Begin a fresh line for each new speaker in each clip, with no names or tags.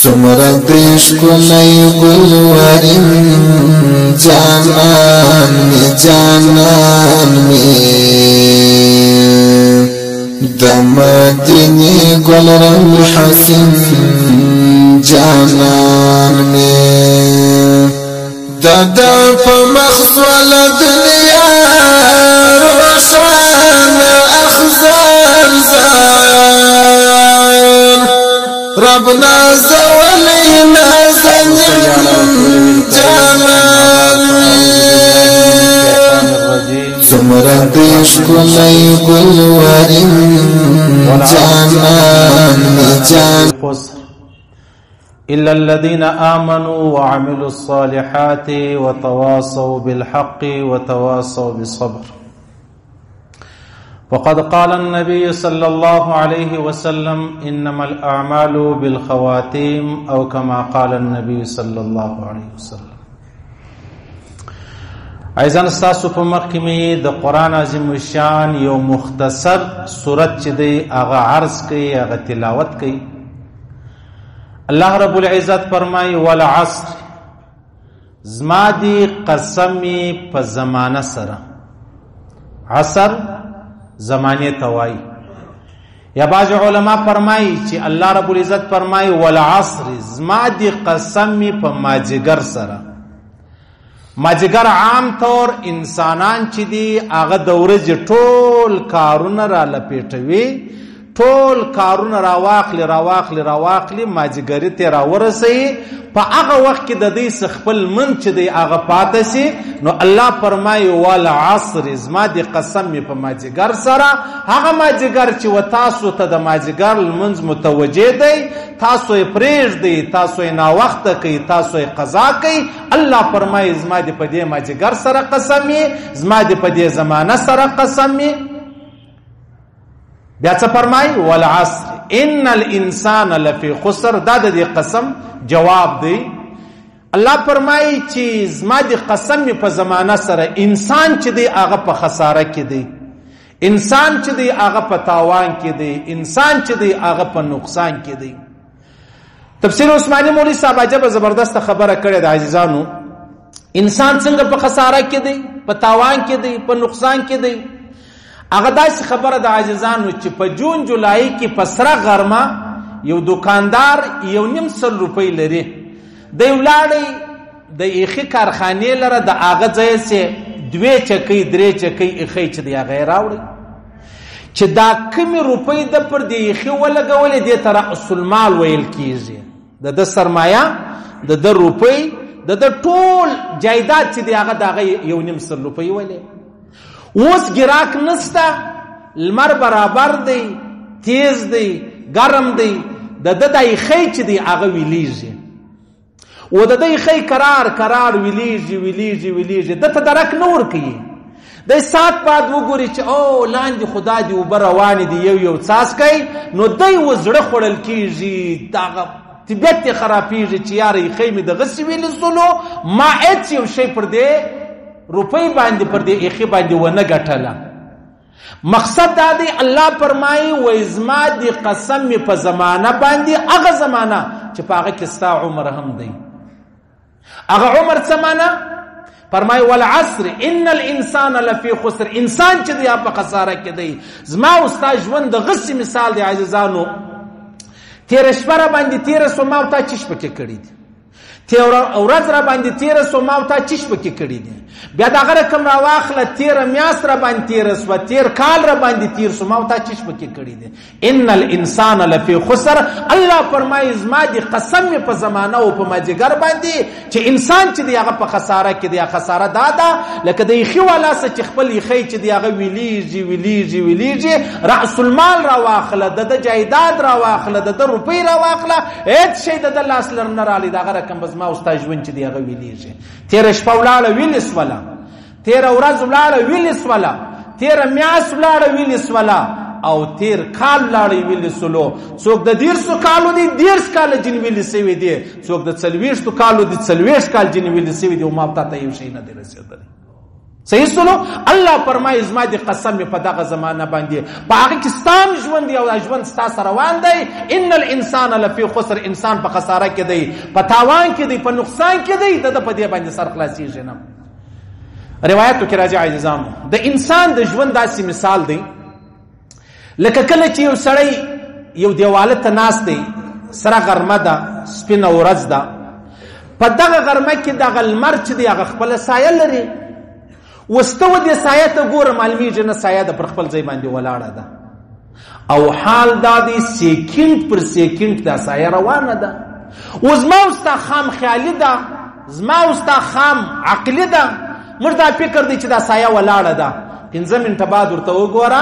سمرد ښکلی ګلورین جانان می د مدینې ګلرن حسین جانان می د په مخزول دنیا روشن اخزار زان رب نازولی نازن جانان سمرد ښکلی ګلورین جانان
إلا الذين آمنوا وعملوا الصالحات وتواصوا بالحق وتواصوا بالصبر وقد قال النبي صلى الله عليه وسلم إنما الأعمال بالخواتيم أو كما قال النبي صلى الله عليه وسلم. عايزان استاسو په مخکې مې د قرآن عظیم الشان یو مختصر سورت چې دی هغه عرض کوي هغه تلاوت کوي. الله رب العزت فرمای والعصر زما دی قسمی په زمانه سره. عصر زمانه توای یا بعض علما فرمای چې الله رب العزت فرمای والعصر زما دی قسمی په ماجګر سره. ماجګر عام طور انسانان چې دی هغه د ورځې ټول کارونه را لپیټوي ټول کارونه راواخلي ماجګری ته راورسي په هغه وخت کې د دې خپل من چې دی هغه پاتې سي. نو الله فرمایي والعصر زما دی قسم می په ماجګر سره هغه ماجګر چې و تاسو ته د ماجګر لمنځ متوجه دی تاسو یې پرېږدئ تاسو یې ناوخته کوي تاسو یې قضا کوي. الله فرمایي زما دی په دې ماجګر سره قسم می زما دی په دې زمانه سره قسم می. بیا څه فرمای والعصر ان الانسان لفی خسر. دا د دې قسم جواب دی. الله فرمای چې زما د قسم په زمانہ سره انسان چې دی هغه په خساره کې دی انسان چې دی هغه په تاوان کې دی انسان چې دی هغه په نقصان کې دی. تفسیر عثماني مولوی صاحب عجب زبردست خبره کړې د عزیزانو. انسان څنګه په خساره کې دی په تاوان کې دی په نقصان کې دی. هغه داسې خبره د عاجزانو چې په جون جولای کې په سره غرمه یو دکاندار 1.5 روپۍ لري دی ولاړی د ایخي کارخانې لره د هغه ځای سه 2 چکۍ 3 چکۍ ایخي چې دی هغه راوړي چې دا کمی روپۍ د پر دی ایخي ولګولې د تر اصل مال ویل کیږي د سرمایه د روپۍ د ټول جایداد چې دی هغه دغه 1.5 روپۍ ولې. اوس ګراک نستا لمر برابر دی تیز دی ګرم دی د دای خی چې دی هغه ویلیږي و د دای خی قرار ویلیږي د ته درک نور کوي د سات بعد وګوري چې او لاندې خدا دی وبر روان دی یو څاس کوي نو دای وزړه خړل کیږي داغه طبیعت خرابېږي چې یاري خی می د غسی ویل سلو ما اټ یو شی پر دی روپۍ باندې پر دې ایخي باندې ونه ګټله. مقصد دا دی الله فرمایي و ازما دی قسم په زمانہ باندې هغه زمانہ چې په هغه کې ستا عمر هم دی. هغه عمر څه معنا فرمایي والعصر ان الانسان لفی خسر. انسان چې دی په خساره کې دی. زما او ستا ژوند د غسی مثال دی عزیزانو. تیر شپه باندې تیر سوما او تا چش پکې کړی دی تیر ورځ را باندې تیر سوما او تا چش پکې کړی دی بیا دا غره کوم را واخله تیر میاس را باندې تیر سو تیر کال را باندې تیر سوما او تا چش پکې کړی دی. ان الانسان لفی خسر. الله فرمایي زما دی قسم په زمانہ او په ماجګر باندې چې انسان چې دی هغه په خساره کې دی. خساره دادا لکه د خي والا چې خپل خي چې دی هغه ویلیږي راس المال را واخله د جایداد را واخله د روپۍ را واخله هیڅ شی د لاس لرنه را لید هغه کم بس ما استاد ژوند چې دی هغه ویلیږي. تیر شپه ولاړه ویلس ولا تیر ورځ ولاړه ویلس ولا تیر میاس ولاړه ویلس ولا او تیر کال ولاړه ویلسلو. څوک د 150 کالو دی 150 کال جن ویلسوي دی څوک د 40 کالو دی 40 کال جن ویلسوي دی او ما ته یو شی نه دی رسیدلی. صحیح سلو الله فرمایي زما د قسم په دغه زمانه باندې په هغه کې ستام ژوند دی او ژوند ستا سره روان دی. ان الانسان لفی خسر، انسان په خساره کې دی، په تاوان کې دی، په نقصان کې دی. د په دې باندې سر خلاصیږي نه. روایتو کې راځي عزیزانو د انسان د ژوند داسې مثال دی لکه کله چې یو سړی یو دیواله ته ناست دی، سره غرمه ده، سپینه ورځ ده، په دغه غرمه کې دغه لمر چې دی هغه خپله سایه لري. وسته و دې سایه ته ګوره معلومیږي نه سایه ده پر خپل ځای باندې ولاړه ده او حال دا دی سیکنډ پر سیکنډ دا سایه روانه ده. و زما وستا خام خیالي ده، زما وستا خام عقلي ده، موږ دا فکر دی چې دا سایه ولاړه ده. 15 منټه بعد ورته وګوره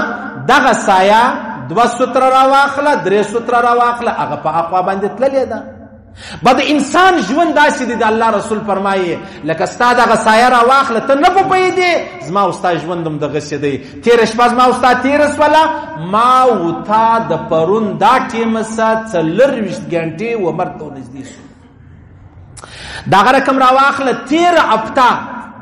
دغه سایه 2 سوتره راواخله، 3 سوتره راواخله، هغه په اخوا باندې تللې ده. بد انسان ژوند داسې دی د الله رسول فرمایي لکه ستا دغه سایه راواخله ته نه پوهېدې، زما او ستا ژوند هم دغسې دی. تېره شپه زما او ستا تېره شوله، ما او تا د پرون دا ټیمه څه 24 ګنټې عمر ته ورنږدې شو. دغه رقم راواخله تېره هفته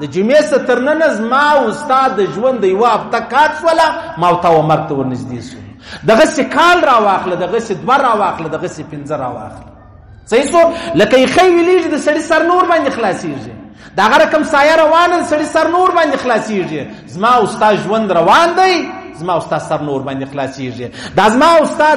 د جمعې څخه تر ننه زما او ستا د ژوند د یوه هفته کات شوله، ما او تا عمر ته ورنږدې شو. دغسې کال راواخله، دغسې 2 راواخله، دغسې 5 راواخله. صحیح سو لکه یې خی ویلیږي د سړي سر نور باندې خلاصیږي، د هغه رقم سایه روانه د سړي سر نور باندې خلاصیږي. زما او ستا ژوند روان دی، زما او ستا سر نور باندې خلاصیږي. دا زما او ستا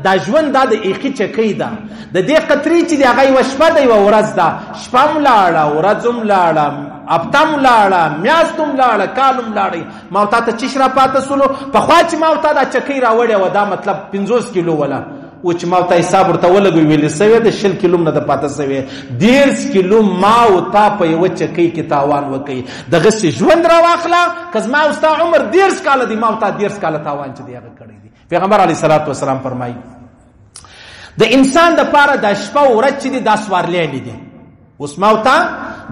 دا ژوند دا د ایخي چکۍ ده، د دې قطرې چې دی هغه یوه شپه ده یوه ورځ ده. شپه هم لاړه، ورځ هم لاړه، هفته هم لاړه، میاشت هم لاړه، کال هم لاړی. ما او تا ته چش را پاته سولو. پخوا چې ما او تا دا چکۍ راوړې وه دا مطلب 50 کیلو وله و چې ما ته حساب ورته ولګوي ویلې سوی د 20 کیلو نه د پاته سوی 10 کیلو ما او تا په یوه چکۍ کې تاوان وکړي. دغسې ژوند راواخله که زما او ستا عمر 10 کاله دی، ما او تا 10 کاله تاوان چې دی هغه کړی دی. پیغمبر علیه صلات وسلام فرمایي د انسان دپاره دا شپه او ورځ چې دی دا سوارلیانې دي. اوس ما او تا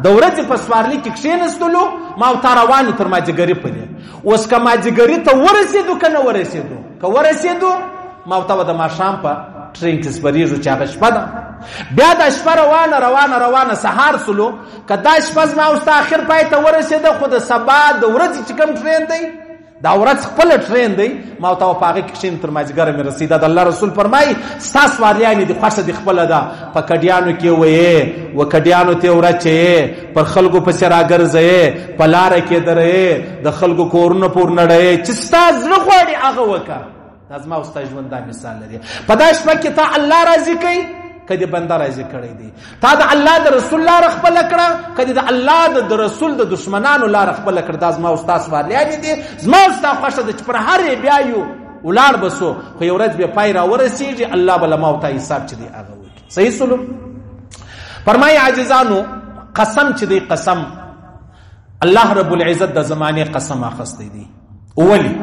د ورځې په سوارلي کې کښېنستلو، ما او تا روان تر ماجګري پورې. اوس که ماجګري ته ورسېدو که نه ورسېدو، که ورسېدو ما او تا به د ماښام په ټرین کې سپرېږو چې هغه شپه ده. بیا دا شپه روانه روانه روانه سهار سلو، که دا شپه زما او ستا اخر پای ته ورسېده خو د سبا د ورځې چې کوم ټرین دی دا ورځ خپله ټرین دی، ما او تا په هغې کې کښېنو تر مازدیګره مې رسېده. د الله رسول فرمایي ستا سواریانې دي خوښه دي خپله ده. په کډیانو کې ویې و کډیانو ته ورچې، پر خلکو پسې راګرځې، په لاره کې درې، د خلکو کورونه پور نړوې، چې ستا زړه غواړي هغه وکړه. دا زما او ستا ژوند دا مثال لري. په دا شپه کې تا الله راضي کوي که د بنده راضي کړی دی، تا د الله د رسول لاره خپله کړه که د الله د رسول د دشمنانو لاره خپله کړه. دا زما او ستا سوالیانې دي، زما او ستا خوښه ده چې پر هر یې بیا یو ولاړ به سو، خو یو ورځ بیا پای راورسېږي، الله به له ما او تا حساب چې دی هغه وکړي. صحیح سلو فرمایي عاجزانو قسم چې دی قسم الله رب العزت د زمانې قسم اخستی دی. ولې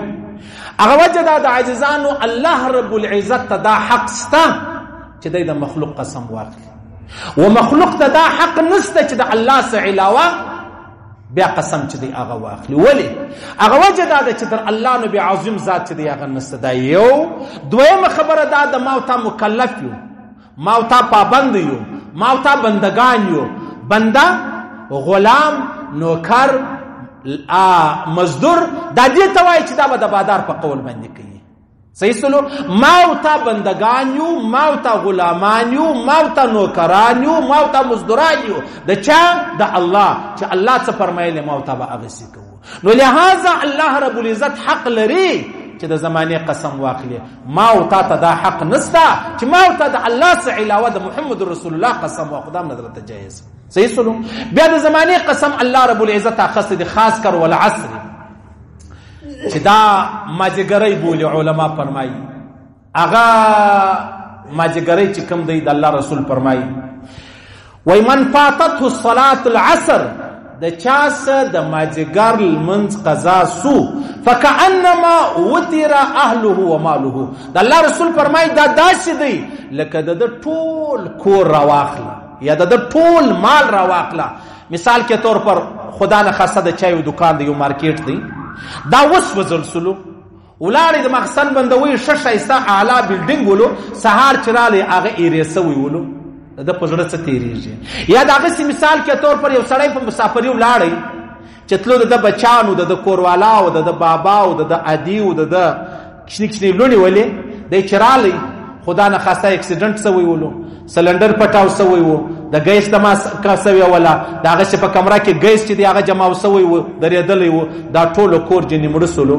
هغه وجه دا د عاجزانو الله رب العزت ته دا حق سته چې دی د مخلوق قسم واخلي، و مخلوق ته دا حق نسته چې د الله څخه علاوه بیا قسم چې دی هغه واخلي. ولې هغه وجه دا ده چې در الله نو بیا عظیم ذات چې دی هغه نسته. دا یو. دویمه خبره دا د ما او تا مکلف یو، ما او تا پابند یو، ما او تا بندگان یو. بنده، غلام، نوکر، مزدور، دا دې ته وایي چې دا به د بادار په قول باندې کوي. صحیح سلو ما او تا بندگان یو، ما او تا غلامان یو، ما او تا نوکران یو، ما او تا مزدوران یو. د چا؟ د الله، چې الله څه فرمایلی ما او تا به هغسې کوو. نو لهذا الله رب العزت حق لري چې د زمانې قسم واخلي. ما او تا ته دا حق نسته چې ما او تا د الله څخه علاوه د محمد رسول الله قسم واخلو. دا هم نه درته جایز. صحیح سلو بیا د زمانې قسم الله رب العزت اخسته دي، خاص کر والعصر چې دا ماجګرۍ بولي. علما فرمایي هغه ماجګرۍ چې کوم دی د الله رسول فرمایي وای من فاتته صلاة العصر، د چا څه د ماجګر لمونځ قضا سو فکأنما وتر اهله و ماله. د الله رسول فرمایي دا داسې دی لکه د ټول کور راواخله یا د ټول مال راواخله. مثال کے طور پر خدا نه خاصه د چایو دکان دی، یو مارکیټ دی، دا وسوځل سلو ولاړې د مخزن بندوي ښه ښایسته اعلی بلډینګ ولو، سهار چې رالی هغه ایرې سوی ولو، د په زړه څه تېرېږي. یا د هغسې مثال کے طور پر یو سړی په مسافري ولاړی، چې تلو د بچانو د کوروالاو د باباو د عادیو د کشنی کشنی لونی ولې د چرالی خدا نه خواسته اکسیډنټ سوی ولو سلندر پټاو سوی وو د ګیس د ما کا سوی ولا داغه چې په کمره کې ګیس چې دی هغه جمع سوی وو درېدلې وو دا ټولو کور جنې مړسلو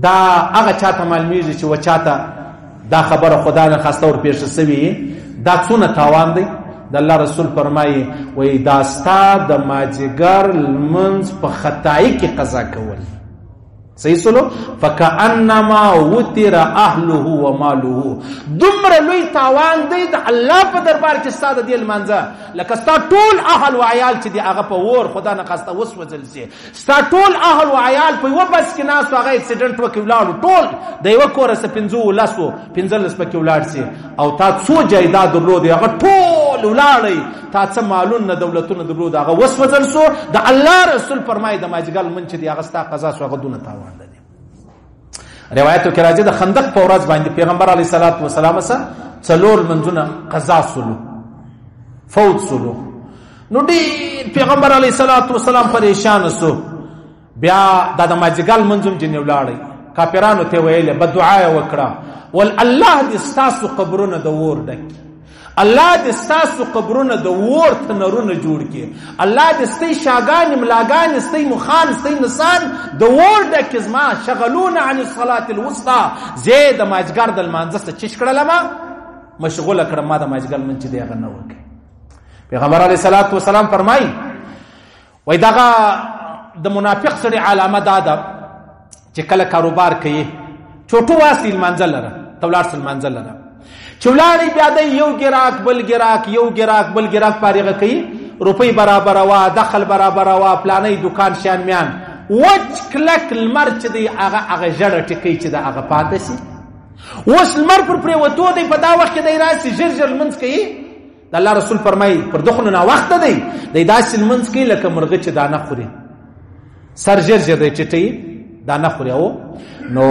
دا هغه چاته معلومیږي چې و چاته دا خبره خدا نه خواسته ور پیښ سوی دا څونه تاوان دی د الله رسول فرمایي وای دا ستا د ماجګر لمنځ په خدای کې قضا کول صحیح سلو فکأنما وتر اهله وماله دمر لوی تاوان دی د الله په دربار کې ساده دی لمنځه لکه ستا ټول اهل او عیال چې دی هغه په ور خدا نه خواسته وسوځل شي ستا ټول اهل او عیال په یو بس کې ناس هغه اکسیډنټ وکړي ولاړو ټول د یو کور سره 15 پکې ولاړ شي او تا څو جایداد درلود هغه ټول ولاړی تا څه مالونه دولتونه درلود هغه وسوځل شو د الله رسول فرمایي د ماجګل من چې دی هغه ستا قضا شو هغه دونه تاوان روایتو کې راځي د خندق په ورځ باندې پیغمبر علیه الصلاۃ والسلام سره څلور منځونه قضا سلو فوت سلو نو ډېر پیغمبر علیه الصلاۃ والسلام پریشان سو بیا د ماجګل منځم جن ولاړی کافرانو ته ویل بدعا وکړه ول الله دې ستاسو قبرونه د ور ډک الله دې ستاسو قبرونه د ور تنرونه جوړ کړي الله دې ستې شاګان ملاګان ستې مخان ستې نسان د ور ډک زما شغلون عن الصلاه الوسطى زید ماجګر د مانځسته چش کړه لما مشغوله کړه ما د ماجګر من چې دی هغه نه وکړي پیغمبر علیه الصلاۃ والسلام فرمایي وای دغه د منافق سره علامه ده چې کله کاروبار کوي چوټو واسي منزل لره تولار سل منزل لره چولانی بیا د یو ګراک بل ګراک یو ګراک بل ګراک فارغه کوي روپۍ برابر وا دخل برابر وا پلانې دکان شان میان وچ کلک المرچ دی هغه جړه ټکی چې دا هغه پاتې شي وس المر پر پریوتو دی په دا وخت کې دی راسي جرجر منځ کوي د الله رسول فرمایي پر دغه نه وخت دی د داسې منځ کې لکه مرغه چې دانه خوري سر جرجر دی چټي دانه خوري او نو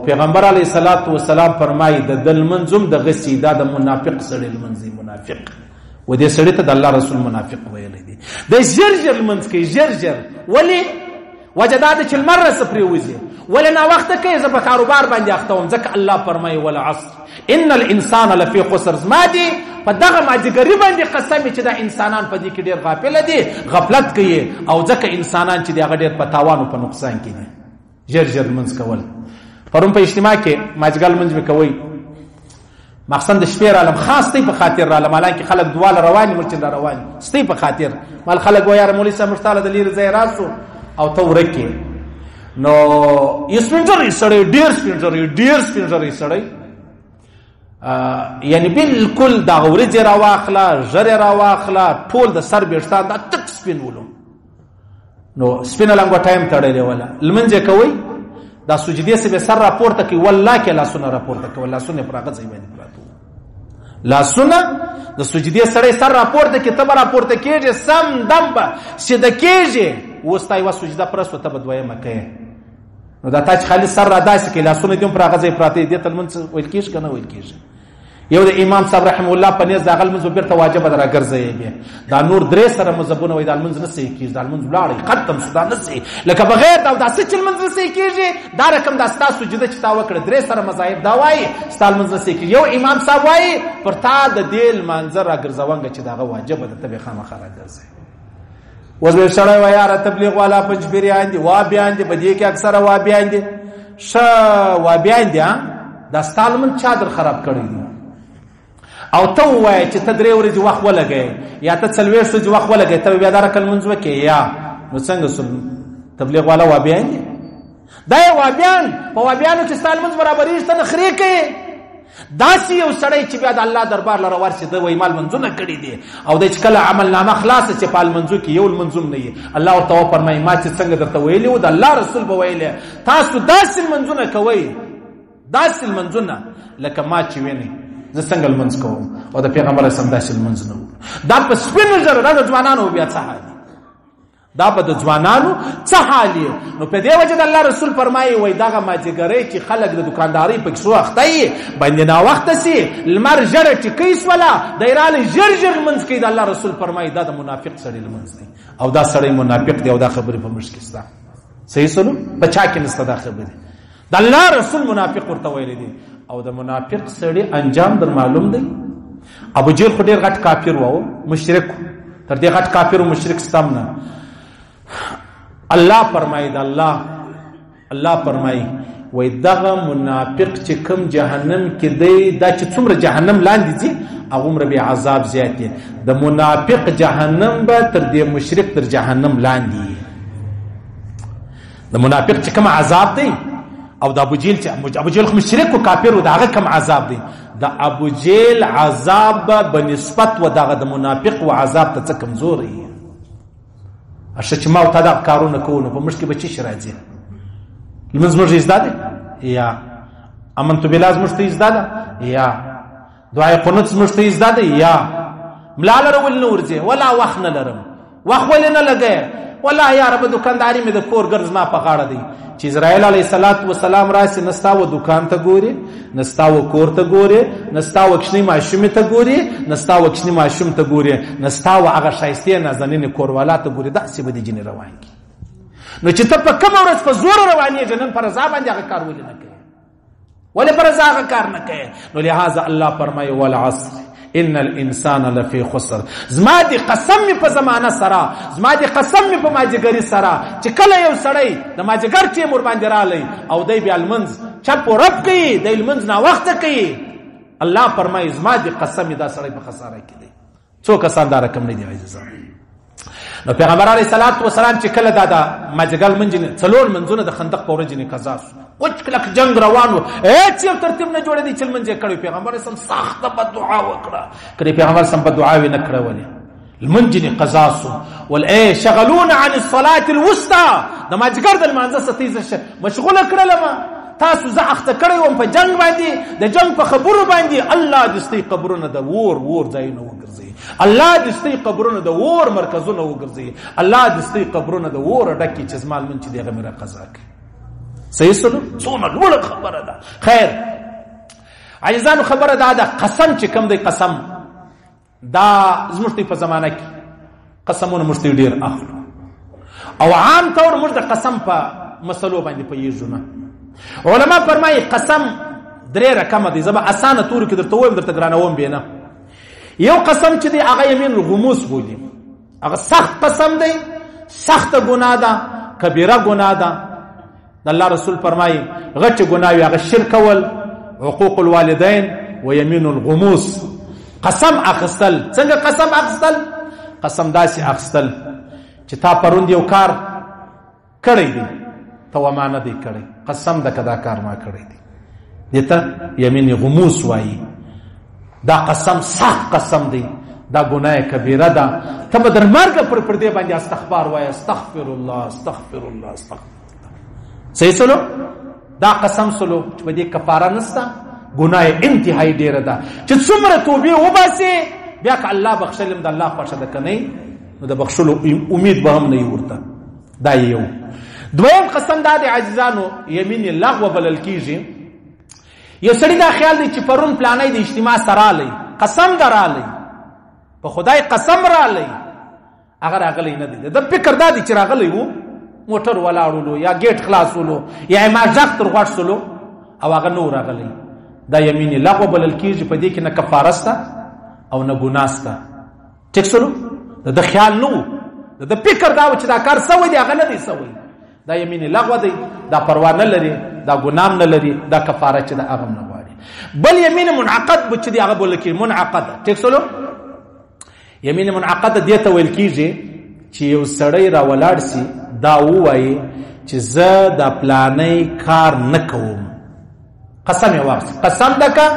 پیغمبر علیه الصلاۃ والسلام فرمایي د دل منظم د غسیدا د منافق سره منځي منافق و دې سړی ته د الله رسول منافق ویل دي د جرجر منځ کې جرجر ولی وجداد چې المره سپری وځي ولنا وخت کې ز په کاروبار باندې اختوم ځکه الله فرمایي ولا عصر ان الانسان لفی خسر زمادي په دغه ماجګری باندې قسم چې دا انسانان په دې کې ډیر غافل دي غفلت کوي او ځکه انسانان چې دغه ډیر په تاوان او په نقصان کې دي جرجر منځ کول پرون په اجتماع کې ماجګل منځ وکوي مقصد د شپې عالم خاص دی په خاطر عالم حالانکه خلک دواله رواني مرچل رواني ستې په خاطر مال خلک وایي مولوی صاحب مشتاله د لیر ځای راسو او ته ورکه نو یسپنځري سړی ډیر سپنځري سړی یعنی بالکل دا ورځ را واخلا جره را واخلا ټول د سر بیرستان دا تک سپین ولو نو سپین لنګو ټایم تړلې ولا لمنځه کوي دا سجدي سه سر راپورته کوي والله کې لا سن راپورته کوي الله سن پراغه ځای باندې پراته لا سن د سجدي سره سر راپورته کې تبر راپورته کېږي سم دم سید کېږي وستای و سجده پرسته تب دوی مکه نو دا تاج خالص سر را داسې کې لا سن دې پراغه ځای پراته دي تل منځ ویل کېږي کنه ویل کېږي یو د امام صاحب رحم الله په نس داخل منځ بیرته واجب درا ګرځي به دا نور درې سره مذهبونه وای د منځ نه سي کیږي د منځ ولاړی ختم سودا نه سي لکه بغیر دا داسې چې منځ نه سي کیږي دا رقم د اساس سجده چې تا وکړه درې سره مذاهب دا وای ستال منځ نه سي کیږي یو امام صاحب وای پر تا د دل منظر را ګرځونګ چې داغه واجب د تبي خامخا را ګرځي وزبه سره وای یار تبلیغ والا پنځبریان دي وا بیان دي بدی کې اکثره وا بیان دي ش وا بیان دي دا ستال من چادر خراب کړی دي او ته وای چې ته درې ورځې وخت ولګې یا ته څلوېښت ورځې وخت ولګې ته بیا دا رکل منځ وکې یا نو څنګه تبلیغ والا وابیان دي دا وابیان په وابیانو چې ستال منځ برابرېږي ته نخرې کوي داسې یو سړی چې بیا د الله دربار لره ورسي د وای مال منځونه کړي دي او د چې کله عمل نامه خلاصه چې په منځو کې یو منځوم نه وي الله ورته فرمایي ما چې څنګه درته ویلي و د الله رسول به ویلي تاسو داسې منځونه کوئ داسې منځونه لکه ما چې ویني زه څنګه المنځ کوم او د پیغمبر اسلام داسې المنځ نه دا په سپینو زره د ځوانانو بیا څه حال دا به د ځوانانو څه حال نو په دې وجه د الله رسول فرمایي وای دغه ماجګرۍ چې خلک د دکاندارۍ په کیسو اخته یې باندې ناوخته سي لمر ژړه ټیکۍ سوله دی رالی ژر ژر لمونځ کوي د الله رسول فرمایي دا د منافق سړي لمونځ دی او دا سړی منافق دی او دا خبرې په موږ کې شته صحیح سلو په چا کې نشته دا خبرې د الله رسول منافق ورته ویلی دی او د منافق سړي انجام در معلوم دی ابو جهل خو ډېر غټ کافر و مشرک تر دې غټ کافر او مشرک ستم نه الله فرمایي الله فرمایي وای دغه منافق چې کوم جهنم کې دی دا چې څومره جهنم لاندې ځي هغومره به عذاب زیات دی د منافق جهنم به تر دې مشرک تر جهنم لاندې د منافق چې کوم عذاب دی او د ابو جهل خو مشرک او کافر و دغه کوم عذاب دی د ابو جهل عذاب بنسبت و دغه د منافق و عذاب ته څه کمزور دی اشته چې ما او تا دا کارونه کوو نو په موږ کې به څه راځي لمونځ موږ زده ده یا امنت بالله موږ ته زده ده یا دعای قنوت موږ ته زده ده یا ملا لره ول نور ځي ولا وخت نه لرم وخت ول نه لګي ولا یا رب دکانداري مې د کور ګرځ ما په غاړه دی چې اسرائیل علیه السلام راسي نستاو دکان ته ګوري نستاو کور ته ګوري نستاو کښنی ماشوم ته ګوري نستاو کښنی ماشوم ته ګوري نستاو هغه شایسته نازنین کوروالا ته ګوري داسې به دي جن روان کی نو چې ته په کوم ورځ په زور روانې جنن پر ځا باندې هغه کار ولې نه کوي ولې پر ځا هغه کار نه کوي نو لہذا الله فرمایي والعصر ان الانسان لفی خسر زما دی قسم می په زمانہ سره زما دی قسم می په ماجګری سره چې کله یو سړی د ماجګر چې مور باندې رالی او دی بیا المنز چپ او رب کوي د المنز نا وخت کوي الله فرمایي زما دی قسم دا سړی په خساره کې دی څو کسان دا رقم نه دی عزیزان نو پیغمبر علیه الصلاۃ والسلام چې کله دا ماجګل منځنه څلور منځونه د خندق په ورځ نه قضا وچ کلک جنگ روانو هیڅ یو ترتیب نه جوړ دی چې منځه کړي پیغمبر سم سخت په دعا وکړه کړي پیغمبر سم په دعا وی نه کړه ولې المنجن قزاص والاي شغلون عن الصلاه الوسطى د ماجګر د منځه ستیزه مشغوله کړل ما تاسو زه اخته کړی وم په جنگ باندې د جنگ په خبرو باندې الله د ستې قبرونه د ور ځایونه وګرځي الله د ستې قبرونه د ور مرکزونه وګرځي الله د ستې قبرونه د ور ډکی چې زمال من چې دغه میرا قضا کوي صحیح سلو څونه لوړه خبره ده خیر عزیزانو خبره ده قسم چې کوم دی قسم دا زموږ په زمانہ کې قسمونه موږ ډیر اخلو او عام طور موږ د قسم په مسلو باندې پېژنو علماء فرمایي قسم درې رقم دي زما اسانه تور کې درته وایم درته ګرانوم بینه یو قسم چې دی هغه یمین الغموس بولي هغه سخت قسم دی سخت ګناه ده کبیره ګناه ده الله رسول فرمایي غټ ګناه هغه شرک ول حقوق الوالدين ويمين الغموس قسم اخستل څنګه قسم اخستل قسم داسې اخستل چې تا پروند یو کار کړی دی تو امانه دی کړی قسم د کدا کار ما کړی دی دته یمین غموس وایي دا قسم سخت قسم دی دا ګناه کبیره ده ته به در مرګ پر دې باندې استغفار وایي استغفر الله استغفر الله استغفر صحیح سلو دا قسم سلو چې په دې کفاره نشته ګناه انتهایی ډیره ده چې څومره توبه وباسي بیا که الله بخښلم د الله خوښه ده کنه نو د بخښلو امید به هم نه ورته دا یو دویم قسم دا د عزیزانو یمین لغو بلل کیږي یو سړی دا خیال دی چې پرون پلانای د اجتماع سره لې قسم درالی په خدای قسم را لې هغه راغلی نه دی د فکر دا دی چې راغلی وو موټر ولاړولو یا گیټ خلاصولو یا ما ځخ تر غوښتلو او هغه نور راغلی دا یمین لغو بلل کیږي په دې کې نه کفاره سته او نه ګناه سته ټیک سلو د خیال نو د فکر دا چې دا کار سوی دی هغه نه دی سوی دا یمین لغو دی دا پروا نه لري دا ګنام نه لري دا کفاره چې دا هغه نه غواړي بل یمین منعقد بچ دی هغه بول کې منعقد ټیک سلو یمین منعقد دی ته ویل کیږي چې یو سړی را ولاړ سي دا وایي چې زه د پلانې کار نه کوم قسم یې واغس قسم دکا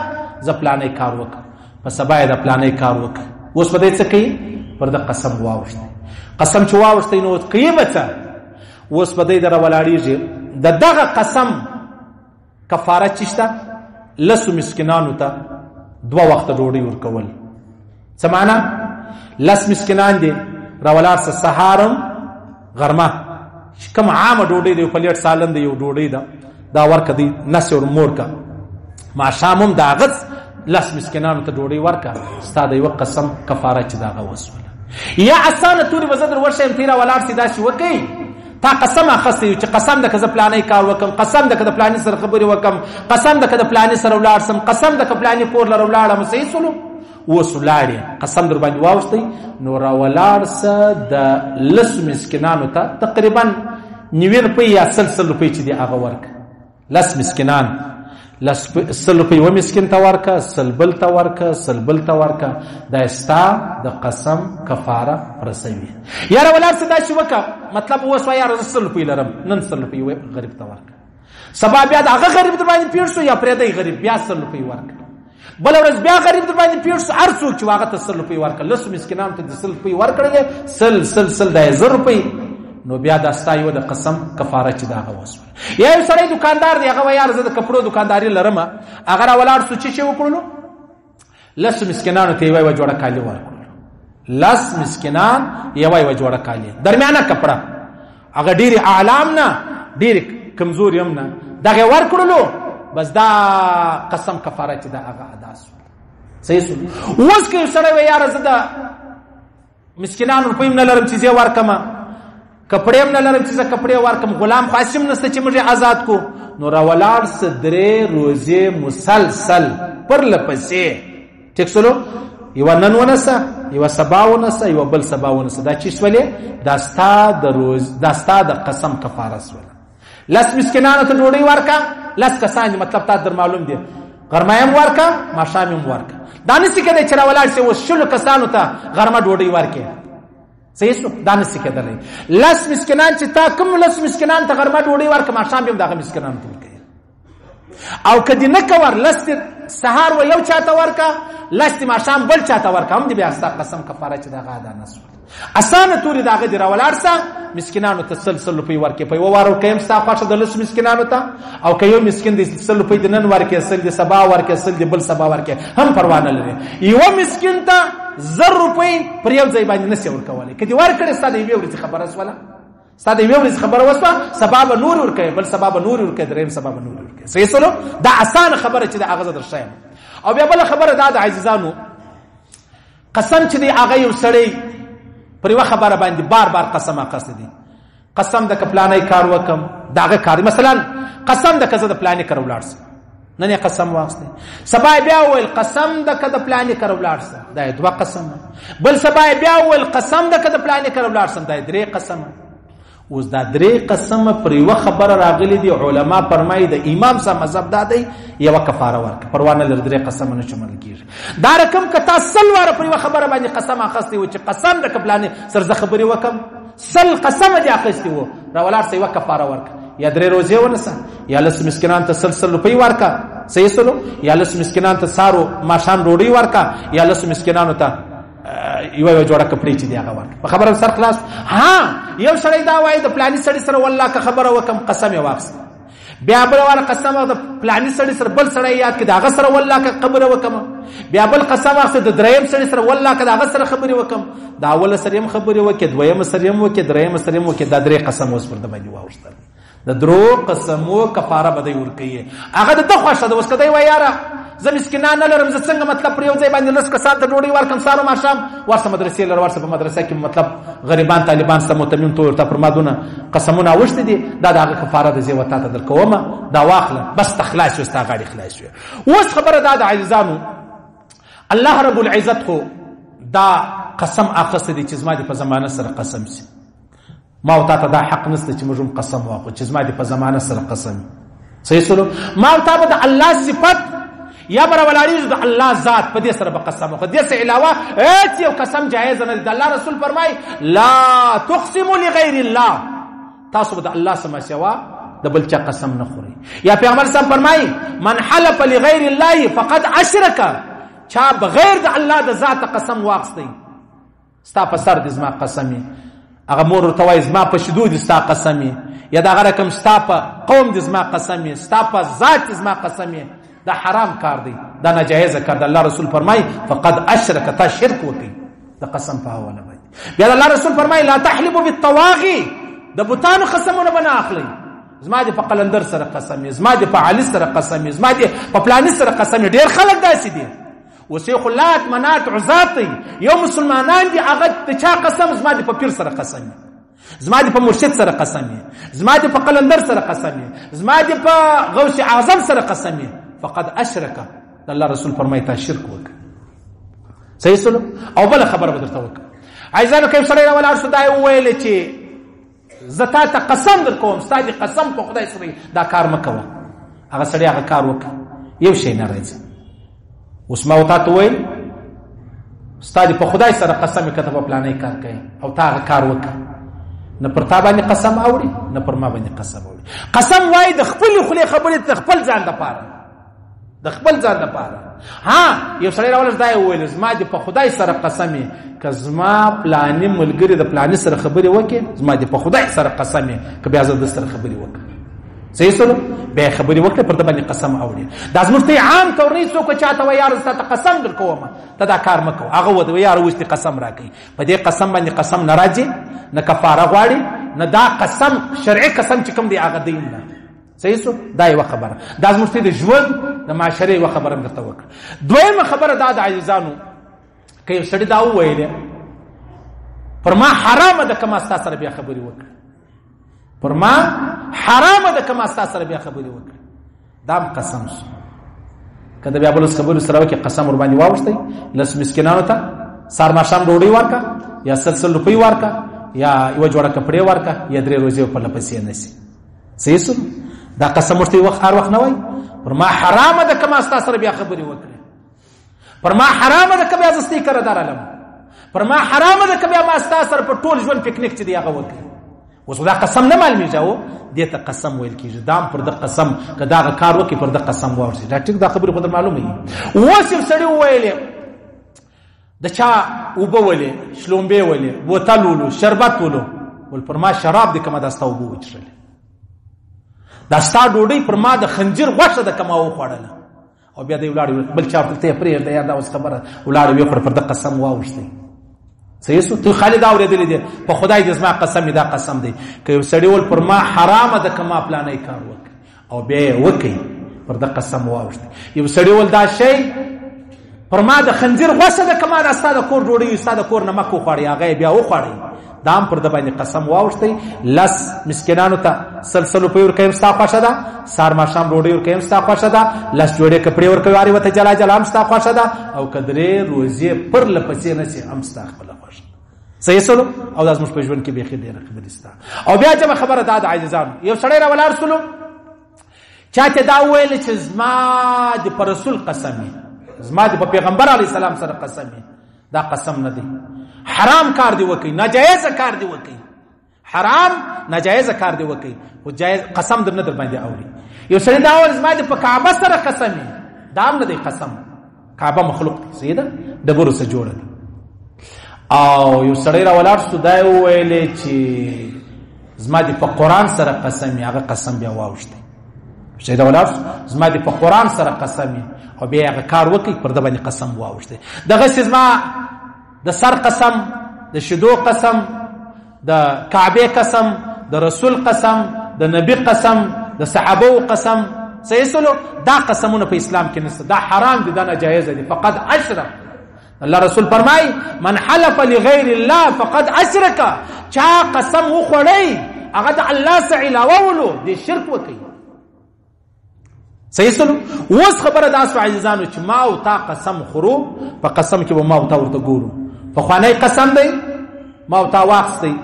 زه پلانې کار وکم په سبا د پلانې کار وکم اوس په دې څه کوي پر د قسم واوښته قسم چې واوښته نو کوي بچا اوس په دې در ولاړیږي د دغه قسم کفاره چشته لسو مسکینانو ته 2 وخت ډوډۍ ورکول څه معنا لس مسکینان دي راولار سحارم غرمه کوم عامه ډوډۍ دی، پلیټ سالن دی، یو ډوډۍ ده، دا ورکه دی نس ور مور کا. ماښام هم د هغه 10 مسکینانو ته ډوډۍ ورکه، ستا د یوه قسم کفاره چې د هغه وسوله. یا اسانه تورې به زه در ورشم تېره ولاړ سي داسې وکئ، تا قسم اخیستی یو چې قسم ده که زه پلانی کار وکم، قسم ده که د پلاني سره خبرې وکم، قسم ده که د پلاني سره ولاړ سم، قسم ده که پلاني کور لره ولاړم. صحیح سولو اوس ولاړې قسم در باندې واوښتی، نو راولاړ سه د 10 مسکینانو ته تقریبا 90 روپۍ یا 100 روپۍ چې دی هغه ورکه. 10 مسکینان 100 روپۍ یوه مسکین ته ورکه، 100 بل ته ورکه، 100 بل ته ورکه. دا ستا د قسم کفاره رسوي. یاره ولاړ څه داسې وکړه، مطلب اوس وایه یاره زه 100 روپۍ لرم، نن 100 روپۍ یوه غریب ته ورکه، سبا بیا د هغه غریب در باندې پیړ شو یا پرېدی غریب بیا 100 روپۍ ورکه، بله ورځ بیا غریب در باندې پیړ شو، هر څوک چې هغه ته 100 روپۍ ورکړه. 10 مسکینانو ته د 100 روپۍ ورکړلې، 100 دا 1000 روپۍ، نو بیا دا ستا یوه د قسم کفاره چې د هغه وسوله. یا یو سړی دوکاندار دی، هغه وایي یاره زه د کپړو دوکانداري لرم، هغه راولاړ سو چې وکړلو 10 مسکینانو ته یوه جوړه کالي ورکړلو. 10 مسکینان یوه جوړه کالي، درمیانه کپړه، هغه ډېرې اعلام نه ډېرې کمزوري هم نه، دغه ورکړلو. بس دا قسم کفاره چې د هغه ادا سو. صحیح سو. اوس که یو سړی وایي یاره زه د مسکینانو روپۍ هم نه لرم چې زه یې ورکمه، کپړې هم نه لرم چې زه کپړې ورکم، غلام خاص هم نشته چې موږ یې آزاد کو، نو راولاړ سه 3 روزې مسلسل پرلپسې. ټیک سولو، یوه نن ونسه، یوه سبا ونسه، یوه بل سبا ونسه. دا چې شولې دا ستا د قسم کفاره سوله. 10 مسکینانو ته ډوډۍ ورکه، 10 کسان مطلب تا در معلوم دي، غرمه هم ورکه، ماښام هم ورکه. دا نسي کېدی چې راولاړ سي اوس 100 کسانو ته غرمه ډوډۍ ورکې. صحیح سو، دا نسي کېدلی. 10 مسکینان چې تا کوم 10 مسکینان ته غرمه ډوډۍ ورکه، ماښام هم دغه مسکینانو ته ورکوي. او که دې نه کور 10 سهار و یو چاته ورکه، 10 ماښام بل چاته ورکه، هم دې بیا ستا قسم کفاره چې دغه ادا نه سوله. اسانه تورې د هغه دې راولاړ سه مسکینانو ته 100 روپۍ ورکې، په یوه وار ورکوي هم ستا خوښه د 10 مسکینانو ته، او که یو مسکین دې 100 روپۍ د نن ورکې، 100 دې سبا ورکې، 100 دې بل سبا ورکې، هم پروا نه لري. یوه مسکین ته 1000 روپۍ پر یو ځای باندې نسي ورکولی. که دې ورکړې ستا د یوې ورځې خبره سوله، ستا د یوې ورځې خبره وسوه، سبا به نورې ورکوي، بل سبا به نورې ورکوي، درېیم سبا به نورې ورکوي. صحیح سولو، دا اسانه خبره چې د هغه زه در ښیم. او بیا بله خبره دا د عزیزانو، قسم چې دی هغه یو سړی پر یوه خبره باندې بار بار قسم اخیستی دی. قسم ده که پلانی کار وکم، د هغه کار، مثلا قسم ده که زه د پلاني کره ولاړ سم، نن یې قسم واخیستی، سبا یې بیا وویل قسم ده که د پلاني کره ولاړ سم، دا یې 2 قسمه، بل سبا یې بیا وویل قسم ده که د پلاني کره ولاړ سم، دا یې 3 قسمه. اوس دا 3 قسمه پر یوه خبره راغلي دي. علما فرمایي د امام صاحب مذهب دا دی یوه کفاره ورکړه، پروا نه لري 3 قسمه نه شمول کېږي. دا رقم که تا 100 واره پر یوه خبره باندې قسم اخیستی و چې قسم ده که پلاني سره زه خبرې وکم، 100 قسمه دې اخیستی و، راولاړ سه یوه کفاره ورکړه، یا 3 روزې ونیسه، یا 10 مسکینانو ته 100 روپۍ ورکړه. صحیح سولو، یا 10 مسکینانو ته سارو ماښام ډوډۍ ورکړه، یا 10 مسکینانو ته یوه جوړه کپړې چې دی هغه ورکړه. په خبره سر خلاص. ها یو سړی دا وایي د پلاني سړي سره والله که خبره وکم قسم یې واخیست، بیا بله واره قسم د پلاني سړي سره بل سړی یاد کړي د هغه سره والله که خبره وکم، بیا بل قسم واخیست د 3یم سړي سره والله که د هغه سره خبرې وکم، د اوله سره هم خبرې وکړې، 2یم سره هم وکړې، 3یم سره هم وکړې. دا 3 قسم اوس پر د باندې واوښتل. د 3 قسمو کفاره به دی ورکوي. هغه د ده خوښه ده. اوس که دی وایي یاره زه مسکینان نه لرم، زه څنګه مطلب پر یو ځای باندې 10 کسان ته ډوډۍ ورکړم، سهار ماښام ورسه مدرسې لره، ورسه په مدرسه کې مطلب غریبان طالبان سته متمم تو ورته پر ما دونه قسمونه اوښتي دي، دا د هغه کفاره ده، زه وتا ته در کومه، دا واخله بس ته خلاص شو، ستا غاړې خلاص شو. اوس خبره دا د عزیزانو، الله رب العزت خو دا قسم اخیستی دی چې زما دې په زمانه سره قسم سي. ما او تا ته دا حق نشته چې موږ هم قسم واخلو چې زما دې په زمانه سره قسم. صحیح سلو، ما او تا به د الله صفت یا بر ولاړیږي د الله ذات په دې سره به قسم وکړو. دې څه علاوه هیڅ یو قسم جایز نه دی. د الله رسول فرمایي لا تقسموا لغیر الله، تاسو به د الله سره سوا د بل چا قسم نه خورئ. یا پیغمبر صاحب فرمایي من حلف لغیر الله فقد اشرک، چا بغیر د الله د ذات قسم واخستی، ستا په سر دې زما قسم، هغه مور ورته وایي زما په شیدو دې ستا قسم، یا د هغه رقم ستا په قوم دې زما قسم، ستا په ذات دې زما قسم، دا حرام کار دی، دا ناجایز کار دی. الله رسول فرمایي فقد اشرک، تا شرک وکړي د قسم په حواله باندې. بیا الله رسول فرمایي لا تحلفوا بالطواغي د بوتانو قسمونه به نه اخلئ. زما دې په قلندر سره قسم زما دې په علي سره قسم زما دې په پلاني سره قسم. ډېر خلک داسې دي. اوس یې خو لات منات عزات دی، یو مسلمانان دي هغه د چا قسم؟ زما دې په پیر سره قسم، زما دې په مرشد سره قسم، زما دې په قلندر سره قسم، زما دې په غوث اعظم سره قسم. فقد اشرک. الله رسول فرمایي تا شرک وکړ. صحیح سلو. او بل خبر به درته وکړه عايزانو کيف سره ولاړ شو دا ویل چې زتا ته قسم در کوم ستا دې قسم په خدای سره دا کار مکوه. هغه سړی هغه کار وکړ یو شی نه راځي. اوس ما وتا ته ویل ستا دې په خدای سره قسم کته په پلانې کار کوي او تا هغه کار وکړ، نه پر تا باندې قسم اوري نه پر ما باندې قسم اوري. قسم وای د خپل خلی خبرې ته خپل ځان د پاره د خپل ځان د پاره. ها یو سړی راول ځای ویل زما دې په خدای سره قسم که زما پلانې ملګری د پلانې سره خبرې وکړي زما دې په خدای سره قسم که بیا زه د سره خبرې وکړم. صحیح سره بیا خبرې وکړه پر د باندې قسم اوري. دا زموږ ته عام طور نه څوک چاته وای یار ستاسو قسم در کوم ته دا کار مکو. هغه ودی یار وستي قسم راکې په دې قسم باندې قسم ناراضي نه کفاره غواړي نه دا قسم شرعي قسم چې کوم دی هغه دین نه. صحیح سو. دا یو خبره دا زموږ ته د ژوند د معاشري یو خبره درته وکړه. دویمه خبره دا د عزیزانو که یو سړی دا وویل پر ما حرامه ده کما ستا سره بیا خبرې وکړه، پر ما حرامه ده کما ستا سره بیا خبرې وکړه، دا هم قسم شو. که د بیا بل خبرې سره وکړي قسم ور باندې واوښتی لس مسکینانو ته سار ماښام ډوډۍ ورکړه یا 100 روپۍ ورکړه یا یوه جوړه کپړې ورکړه یا 3 ورځې پرله پسې نشي. صحیح سو. دا قسم ورته وخت هر وخت نه وای پر ما حرامه ده کما ستا سره بیا خبرې وکړي، پر ما حرامه ده کبه زستی کړه دارالم، پر ما حرامه ده کبه ما ستا سره په ټول ژوند پکنیک چې دی هغه وکړي. اوس دا قسم نه معلومیږي دې ته قسم ویل کیږي. دام پر د قسم کدا کار وکي پر د قسم ورسي. دا ټیک دا خبره خو معلومه دي. اوس یو سړی ویلې د چا وبو ولې شلومبه ولې بوتل ولو شربت ولو ول پر ما شراب دې کما داستا وبو وچرل دا ستا ډوډۍ پر ما د خنجر غوښه د کما و خوړله او بیا دې ولاړ بل چا ته پرې دا دا اوس خبره ولاړ وی پر د قسم واوښتي. صحیح سو. ته خالد اورېدلې دي په خدای دې زما قسم دا قسم دی که یو سړی ول پر ما حرامه د کما پلانې کار وک او بیا وکي پر د قسم واوښتي. یو سړی ول دا شی پر ما د خنجر غوښه د کما د ستا د کور ډوډۍ ستا د کور نمک خوړی هغه بیا وخوړی دام پر د باندې قسم واوښتي. لس مسکینانو ته 100 روپۍ ورکوم ستا خوښه ده، سار ماښام ډوډۍ ورکوم ستا خوښه ده، لس جوړې کپړې ورکوي وارې وته جلا جلا هم ستا خوښه ده او که 3 روزې پرله پسې نه شي هم ستا خپله خوښه. صحیح سلو. او دا زموږ په ژوند کې بیخي ډېره خبرې ستا. او بیا جمع خبره دا د عاجزانو یو سړی را ولاړ سلو چا ته دا ویل چې زما د پر رسول قسم زما د پیغمبر علی السلام سره قسم دا قسم نه دی، حرام کار دی وکي، ناجایز کار دی وکي، حرام ناجایز کار دی وکي او جایز قسم در نه در باندې اوري. یو سړی دا ول زما د کعبه سره قسم دا هم نه دی قسم. کعبه مخلوق دی سیده د ګورو سره جوړه دی. او یو سړی را ولاړ شو دا ویل چې زما د قرآن سره قسم هغه قسم بیا واوښتي. شي دا ولاړ زما د قرآن سره قسم او بیا هغه کار وکي پر د باندې قسم واوښتي. دغه زما د سر قسم د شدو قسم د کعبه قسم د رسول قسم د نبی قسم د صحابه قسم. صحیح سلو. دا قسمونه په اسلام کې نشته، دا حرام دي، دا ناجایز دي. فقد اشرک. الله رسول فرمای من حلف لغیر الله فقد اشرک. چا قسم وخوړی هغه د الله سره علاوه ولو د شرک وکي. صحیح سلو. اوس خبره دا سو عزیزانو چې ما او تا قسم خورو په قسم کې به ما او تا ورته ګورو په خوانای قسم دی ما او تا واخستي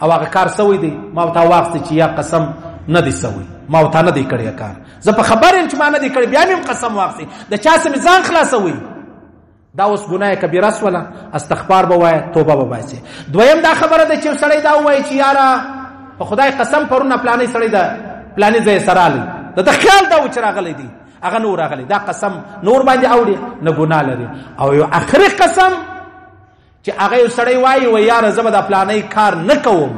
او هغه کار سوی دی ما او تا واخستي چې یا قسم نه دی سوی ما او تا نه دی کړی کار زه په خبره چې ما نه دی کړی بیا مې قسم واخستي د چا سم ځان خلاصوي دا اوس ګناه کبیره سوله استغفار به وای توبه به وای. دویم دا خبره ده چې سړی دا وای چې یاره په خدای قسم پرونه پلانې سړی دا پلانې ځای سره د خیال دا و چې راغلی دی هغه نور راغلی دا قسم نور باندې اوړي نه ګناه لري. او یو اخري قسم چې هغه یو سړی وایي و یاره زه به د پلانې کار نه کوم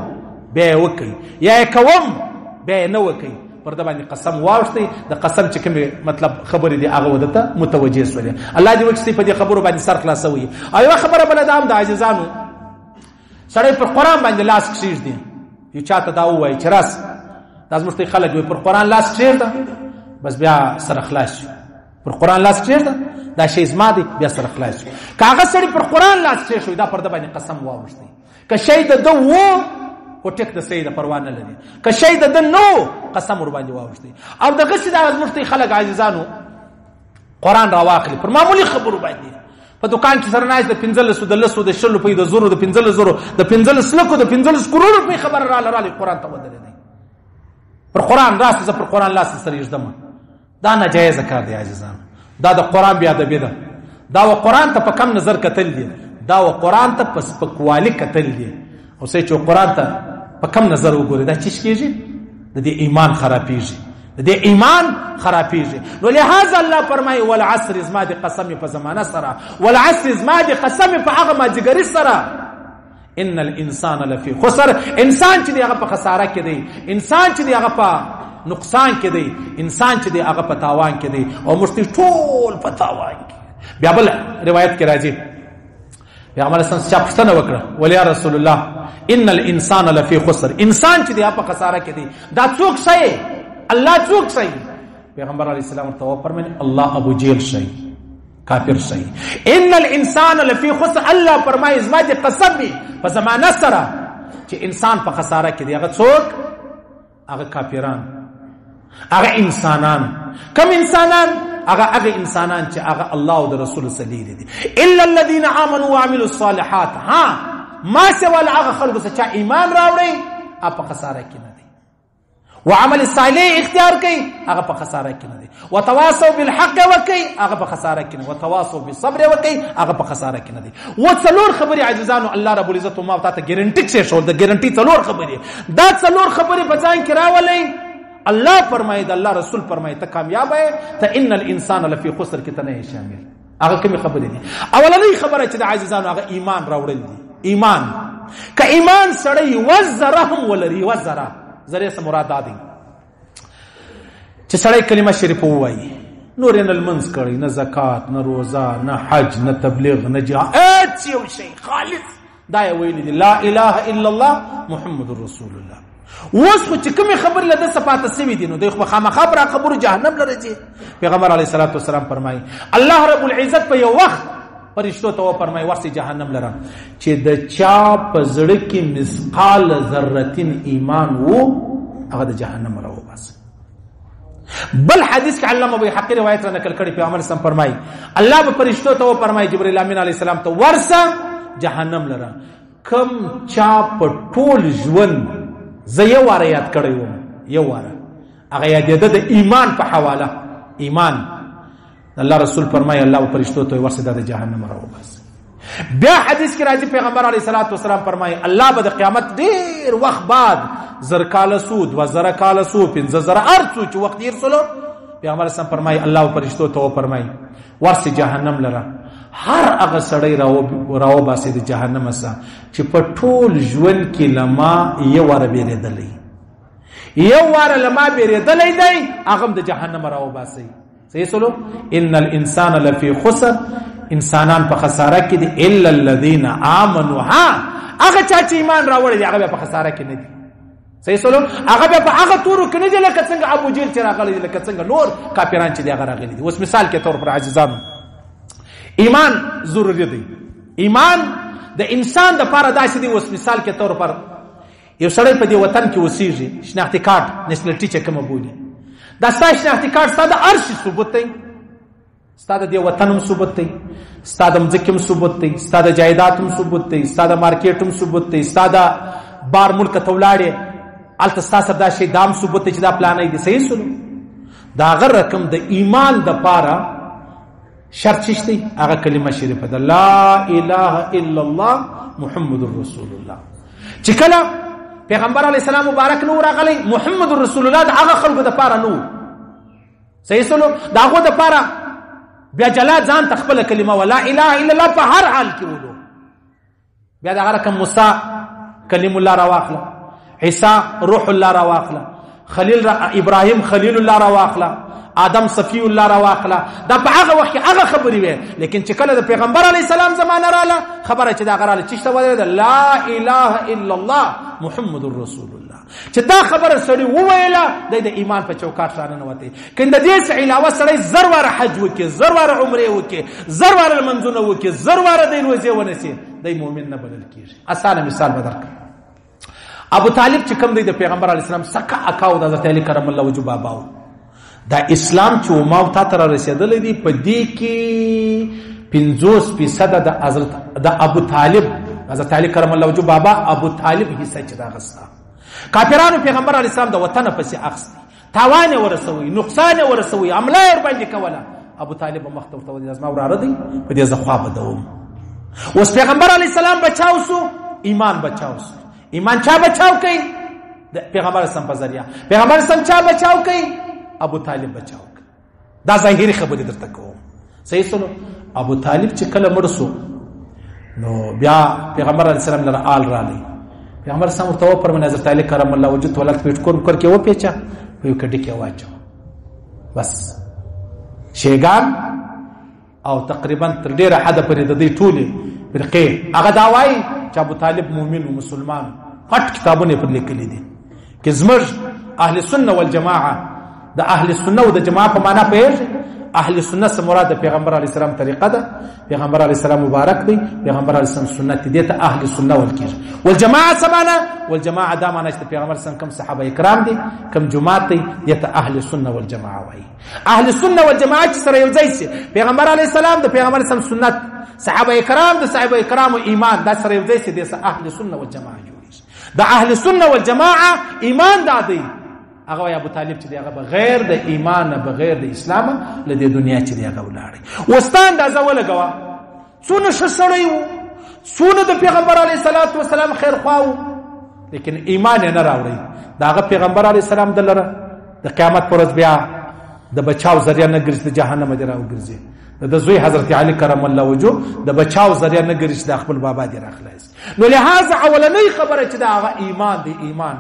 بیا وکړي یا کوم بیا نه وکړي پر د باندې قسم واوښتي. د قسم چې کوم مطلب خبرې دي هغه ودته متوجه سولې. الله دې وکړي په دې خبرو باندې سر خلاصوي. او یو خبره بل د عام د عاجزانو سړی پر قرآن باندې لاس کښیږدي یو چاته دا وایي چې راس دا زموږ خلک وي پر قرآن لاس کښېږده بس بیا سره خلاص شو پر قرآن لاس کښېږده دا شی زما دی بیا سره خلاص شو که هغه سړي پر قرآن لاس کښې شو دا پر ده باندې قسم واوښتی که شی د ده و خو ټیک د صحیح د پروا نه لري که شی د ده نه قسم ورباندې واوښتی او دغسې دا زموږ خلک عزیزانو قرآن راواخلي پر معمولي خبرو باندې په دوکان کې سره ناست د 15 د 10 د 20 روپۍ د 0 د 15 د 15 لکو د 15 کروڑ روپۍ خبره راله قرآن ته ودرېدی پر قرآن راست زه پر قرآن لاس سره یږدم دا ناجایزه کار دی عزیزانو دا د قرآن بې ادبي ده دا و قرآن ته په کم نظر کتل دي دا و قرآن ته په سپکوالي کتل دي او چې قرآن ته په کم نظر وګوري دا چی کېږي د دې ایمان خرابېږي د دې ایمان خرابېږي نو لهذا الله فرمایي والعصر زما د قسم په زمانه سره والعصر زما د قسم په هغه مازدیګري سره ان الانسان لفی خسر انسان چې هغه په خساره کې دی انسان چې هغه په نقصان کې دی انسان چې هغه په تاوان کې دی او مشتي ټول په تاوان کې بیا بل روایت کې راځي پیغمبر اسلام چې پښتنه وکړه ولیا رسول الله ان الانسان لفی خسر انسان چې هغه په خساره کې دی دا څوک شي الله څوک شي پیغمبر علیه السلام ورته فرمایي الله ابو جهل شي کافر شي ان الانسان لفی خسر الله فرمایي زما دې قسم په زمانه سره چې انسان په خساره کې دی هغه څوک هغه کافران هغه انسانان کوم انسانان هغه انسانان چې هغه الله او د رسول صلی الله علیه وسلم الا الذين امنوا وعملوا الصالحات ها ما سوى هغه خلکو چې ایمان راوړي هغه په خساره کې نه دي وعمل صالح اختیار کوي هغه په خساره کې نه دي وتواصوا بالحق وکي هغه په خساره کې نه وتواصوا بالصبر وکي هغه په خساره کې نه دي وڅلور خبري عزیزانو الله رب العزت ما ته ګارانټي څه شو د ګارانټي څلور خبري دا څلور خبري په ځان کې راولي الله فرمایي د الله رسول فرمایي ته کامیاب یې ته ان الانسان لفی خسر کې ته نه شامل هغه کومه خبرې دي اولنۍ خبره چې د عزیزانو هغه ایمان راوړل دي ایمان که ایمان سړی وزرهم ولري وزره زره سم مراد دي چې سړی کلمه شریفه وایي نور نه المنځ کړي نه زکات نه روزه نه حج نه تبلیغ نه جهاد یو شی خالص دا ویل دي لا اله الا الله محمد رسول الله اوس خو چې کومه خبر لده صفات سوي دي نو دوی خو خامخا پر خبر جهنم لري پیغمبر علیه الصلاۃ والسلام فرمایي الله رب العزت په یو وخت فرشتو ته فرمایي ورسي جهنم لره چې د چا په زړه کې مثقال ذره ایمان وو هغه د جهنم راو بس بل حدیث کې علامه ابو حق روایت را نقل کړي پیغمبر سم فرمایي الله به فرشتو ته فرمایي جبرئیل امین علیه السلام ته ورسه جهنم لره کم چا په ټول ژوند زه یو واره یاد کړی وم یو واره هغه یاد د ایمان په حواله ایمان الله رسول فرمایي الله فرشتو ته ورسه د جهنم راو بس بیا حدیث کې راځي پیغمبر علیه الصلاۃ والسلام فرمایي الله به د قیامت ډیر وخت بعد زر کال سود و زر کال سو 15000 ارڅو چې وخت یې رسول پیغمبر اسلام فرمایي الله فرشتو ته فرمایي ورسه جهنم لره هر هغه سړی راو باسي د جهنم سره چې په ټول ژوند کې لما یو ور بیرېدلې یو ور لما بیرېدلې دی هغه د جهنم راو باسي صحیح سلو ان الانسان لفی خسر انسانان په خساره کې دي الا الذين امنوا ها هغه چا چې ایمان راوړي هغه په خساره کې نه دي صحیح سلو هغه په هغه تورو کې نه دي لکه څنګه ابو جهل چې راغلي لکه څنګه نور کافران چې هغه راغلي دي اوس مثال کې تور پر عزیزانو ایمان ضروري دی ایمان د انسان د لپاره داسې دی اوس مثال کې تور پر یو سړی په دې وطن کې وسیږي شناختی کارت نسلټی چې کوم بولي دا ستاسو شناختی کارت ستاسو د ارشي ثبوت دی ستاسو د وطنم ثبوت دی ستاسو د ځکم ثبوت دی ستاسو د جایدادم ثبوت دی ستاسو د مارکیټم ثبوت دی ستاسو بار ملک ته ولاړې الته ستاسو دا شی دام ثبوت دی چې دا پلان دی صحیح سلو دا غر رقم د ایمان د لپاره شرط شته هغه کلمه شریفه ده لا اله الا الله محمد رسول الله چې کله پیغمبر علی السلام مبارک نور راغلی محمد رسول الله د هغه خلکو د پاره نور صحیح سلو داغه د پاره بیا جلا ځان تخپل کلمه ولا اله الا الله په هر حال کې ولو بیا دا رقم موسی کلم الله را واخله عیسی روح الله را واخله خلیل ابراهیم خلیل الله را واخله آدم صفی الله را واخله دا په هغه وخت هغه خبرې وي لیکن چې کله د پیغمبر علی السلام زمانه رااله خبره چې دا غراله چې څه وایي لا اله الا الله محمد رسول الله چې دا خبره سړی وویله د ایمان په چوکاټ رانه نوتی. که د دې څه علاوه سړی زر واره حج وکړي، زر واره عمرې وکړي، زر واره لمنځونه وکړي، زر واره د روزې ونیسي، دی مؤمن نه بلل کېږي. اسانه مثال به درکړم. ابو طالب چې کوم دی د پیغمبر علیه السلام سکه اکاو د حضرت علی کرم الله وجهه بابا و. دا اسلام چې وماو تا ته رارسېدلی دی په دې کې 50% د حضرت د ابو طالب حضرت علی کرم الله وجهه بابا ابو طالب حصہ چې دا غستا. کافرانو پیغمبر علیه السلام د وطن پسې اخستی، تاوان ورسوي، نقصان ورسوي، عمله ور باندې کوله. ابو طالب مخته ورته ودی ازما وراره دی په دې زخوا بدوم. اوس پیغمبر علیه السلام بچاو سو، ایمان بچاو سو. ایمان چا بچاو کوي؟ د پیغمبر اسلام په ذریعہ. پیغمبر اسلام چا بچاو کوي؟ ابو طالب بچاو کوي. دا ظاهري خبره درته کوم. صحیح سنو. ابو طالب چې کله مړ سو نو بیا پیغمبر علیه السلام لره آل رالی. پیغمبر اسلام ورته وپرمایل حضرت علی کرم الله وجهه ولادت پیټ کور کې و پیچا په یو کډی کې واچو. بس شیګان او تقریبا تر ډیره حد پرې د دې ټولې فرقې هغه دا وایي چې ابو طالب مؤمن او مسلمان. پټ کتابونه پر لیکلي دي چې زمر اهل سنت والجماعه د اهل سنت او د جماعت په معنا پیژني. اهل سنت سے مراد پیغمبر علیہ السلام طریقه ده، پیغمبر علیہ السلام مبارک دی، پیغمبر علیہ السلام سنت دی ته اهل سنت والکیر. والجماعه سمانا والجماعه دا معنی چې پیغمبر سم کم صحابه کرام دي، کم جماعت دی ته اهل سنت والجماعه وای. اهل سنت والجماعه چې سره یو ځای شي، پیغمبر علیہ السلام د پیغمبر سم سنت، صحابه کرام د صحابه کرام ایمان دا سره یو ځای شي د اهل سنت والجماعه جوړیږي. د اهل سنت والجماعه ایمان دا دی. هغه ابو طالب چې هغه بغیر د ایمان بغیر د اسلام له دې دنیا چې هغه ولاړی. وستان دا زول غوا څونه شسړی وو، څونه د پیغمبر علیه الصلاۃ والسلام خیر خواو، لیکن ایمان نه راوړی. داغه پیغمبر علیه السلام دلره د قیامت پر ورځ بیا د بچاو ذریعہ نه ګرځي، د جهنم دی راوګرځي. د زوی حضرت علی کرم الله وجهه د بچاو ذریعہ نه ګرځي، د خپل بابا دی راخلاص. نو لہذا اولنۍ خبره چې دا هغه ایمان دی. ایمان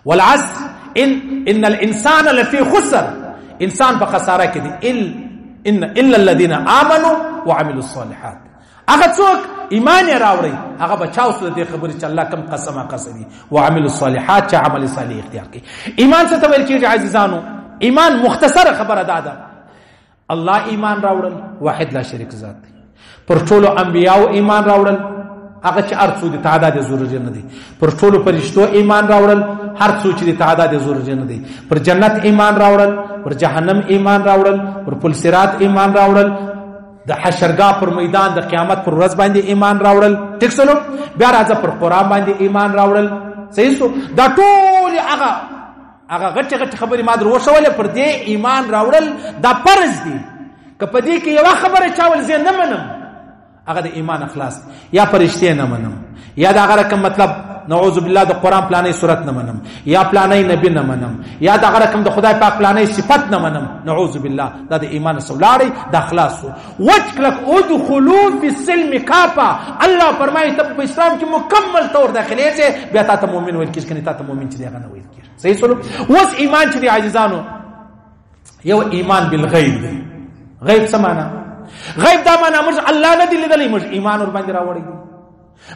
والعصر ان الانسان لفي خسر، انسان په خساره کې دی. الا الذين امنوا وعملوا الصالحات. هغه څوک ایمان راوړي هغه بچاو سره دې خبرې چې الله کوم قسمي وعملوا الصالحات چې عمل صالح اختیار کوي. ایمان څه ته ویل کېږي عزیزانو؟ ایمان مختصره خبره ده الله ایمان راوړل واحد لا شریک ذات دی. پر ټولو انبیاو ایمان راوړل هغه چې ارڅو دي تعداد ضروري نه دي. پر ټولو فرشتو ایمان راوړل هر څو چې دي تعداد ضروري نه دي. پر جنت ایمان راوړل، پر جهنم ایمان راوړل، پر پل صراط ایمان راوړل، د حشرګاه پر میدان د قیامت پر ورځ باندې ایمان راوړل. ټیک سلو. بیا راځه پر قرآن باندې ایمان راوړل. صحیح سو. دا ټول هغه غټ خبرې ما در وښولې پر دې ایمان راوړل دا فرض دي. که په دې کې یو خبره چاول زه نه منم هغه د ایمان اخلاص، یا فرشته نه منم، یا دا هغه رقم مطلب نعوذ بالله د قرآن پلانې صورت نه منم، یا پلانې نبی نه منم، یا دا هغه رقم د خدای پاک پلانې صفت نه منم. نعوذ بالله دا د ایمان سولاری د اخلاص. وجلک ادخلوا فی السلم کافه. الله فرمایي ته په اسلام کې مکمل طور داخلي شي، بیا ته مؤمن ویل کیږي، کني ته مؤمن چې دی هغه نه ویل کیږي. صحیح سلو. وس ایمان چې دی عزیزانو یو ایمان بالغیب دی. غیب څه معنا؟ غیب دا معنا موږ الله نه دی لیدلی، موږ ایمان ور باندې راوړی دی.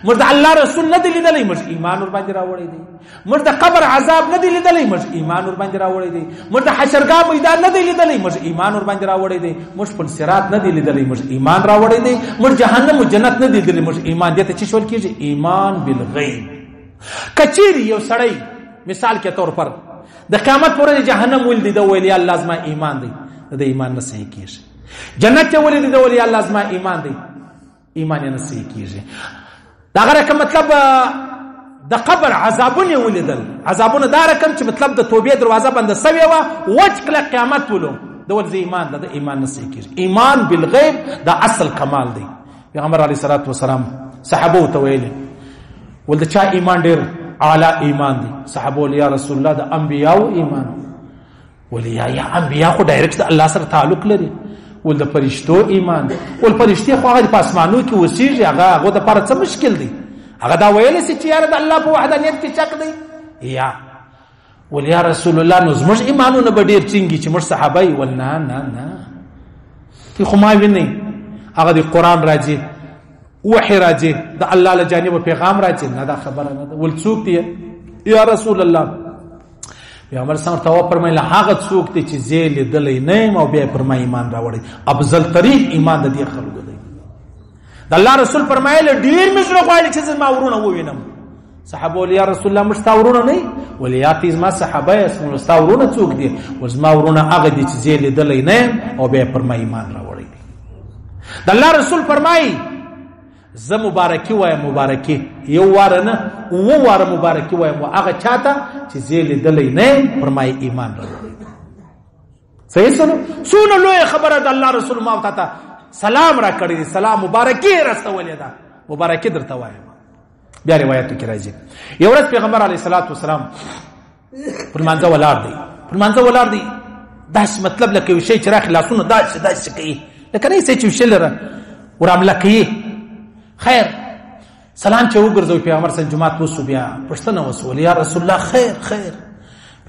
موږ د الله رسول نه دی لیدلی، موږ ایمان ور باندې راوړی دی. موږ د قبر عذاب نه دی لیدلی، موږ ایمان ور باندې راوړی دی. موږ د حشرګاه میدان نه دی لیدلی، موږ ایمان ور باندې راوړی دی. موږ پل صراط نه دی لیدلی، موږ ایمان راوړی دی. موږ جهنم او جنت نه دی لیدلی، موږ ایمان دې ته چې شول کېږي ایمان بالغیب. کچيري یو سړی مثال کے طور پر د قیامت پر جهنم ول دی د ویلی الله زما ایمان دی، د ایمان نه صحیح کیږي. جنت ول دی د ویلی الله زما ایمان دی، ایمان نه صحیح کیږي. دا غره مطلب د قبر عذابونه ولیدل، عذابونه دا رقم چې مطلب د توبې دروازه بند سوی و وچ کله قیامت ولو د ول ایمان د ایمان نه صحیح کیږي. ایمان بالغیب دا اصل کمال دی. پیغمبر علیه الصلاۃ والسلام صحابه ته ویل ول د چا ایمان ډیر اعلی ایمان دی. صحابه یا رسول الله د انبیاء ایمان ولیا یا انبیاء خو ډایرکټ الله سره تعلق لري. ول د فرشتو ایمان، ول فرشتي خو هغه په اسمانو کې وسیږي، هغه د پر څه مشکل دی؟ هغه دا ویل چې یاره د الله په وحدانیت کې شک دی. یا ول یا رسول الله نو زموږ ایمانونه به ډیر څنګه چې موږ صحابه ول نه نه نه کی خو ما ویني هغه د قران راځي، وحی راځي، د الله له جانب پیغام راځي، نه دا خبره نه ده. ول څوک دی یا رسول الله پیغمبر څنګه ته فرمایله هغه څوک دی چې زه لیدلی نه یم او بیا پر ما ایمان راوړی افضل ترین ایمان د دې خلکو دی د الله رسول فرمایله ډیر مې زړه غواړي چې زما ورونه ووینم صحابه ول یا رسول الله مشتا ورونه نه ولیاتې زما صحابه اسمه ستا ورونه څوک دي ول زما ورونه هغه دي چې زه لیدلی نه یم او بیا پر ما ایمان راوړی د الله رسول فرمایي زه مبارکي وایم مبارکي یو واره نه اووه واره مبارکي وایم هغه چاته چې زه لیدلی نه یم پر ما ایمان راوړی صحیح څونه لویه خبره د الله رسول ما ته سلام را کړی سلام مبارکي رسولې ده مبارکي درته وایم بیا روایتو کې راځي یو ورځ پیغمبر علیه الصلاۃ والسلام پر مانځه ولاړ دی داس مطلب لکه یو شی چې راخ لاسونه داس کوي لکه نه چې وشلره ورامله کوي خیر سلام چې وګرځوي پیغمبر صلی الله علیه وسلم بیا پښتنه وسول یا رسول الله خیر